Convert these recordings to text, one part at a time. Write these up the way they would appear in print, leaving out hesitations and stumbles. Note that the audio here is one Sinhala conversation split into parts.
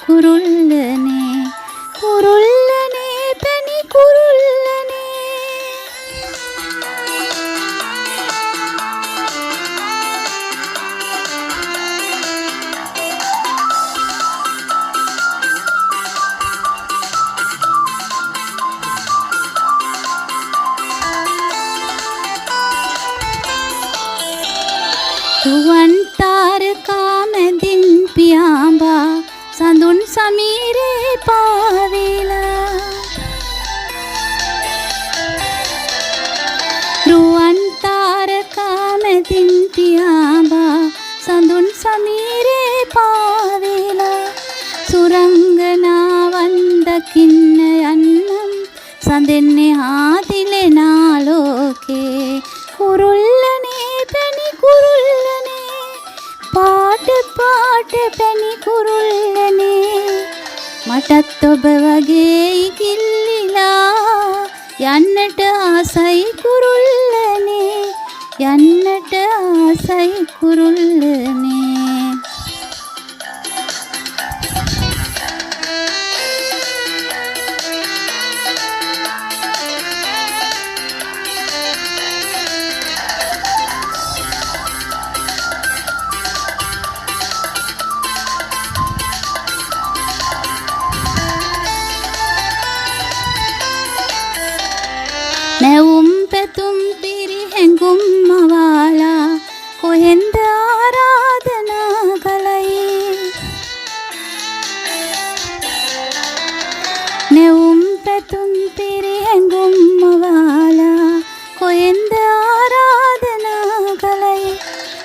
කුරුල්ලනේ කුරුල්ලනේ පැණි කුරුල්ලනේ රුවන් තාරකා මැදින් පියාඹා සඳුන් සමීරේ පාවෙලා රුවන් තාරකා මැදින් පියාඹා සඳුන් සමීරේ පාවෙලා සුරංගනාවන් දකින්න යන්නම් සඳෙන්නේ ආදිලෙනා ලෝකේ කුරුල්ලනේ පැණි කුරුල්ලනේ පාට පාට පැණි කුරුල්ලනේ මටත් ඔබ වගේ ඉකිල්ලිලා යන්නට ආසයි කුරුල්ලනේ යන්නට ආසයි කුරුල්ලනේ නැවුම් පැතුම් පිරි හැඟුම් මවාලා කොහෙන්ද ආරාධනා කළයි නැවුම් පැතුම් පිරි හැඟුම් මවාලා කොහෙන්ද ආරාධනා කළයි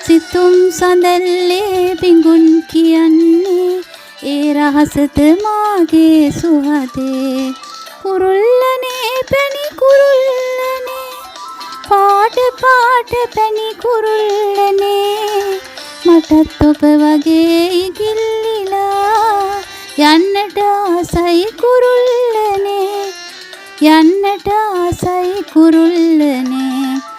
සිතුම් සඳල්ලේ බිඟුන් කියන්නේ ඒ රහසද මාගේ සුහදේ කුරුල්ලනේ පැණි කුරුල්ලනේ පාට පාට පැණි කුරුල්ලනේ මටත් ඔබ වගේ ඉකිල්ලිලා යන්නට ආසයි කුරුල්ලනේ යන්නට ආසයි කුරුල්ලනේ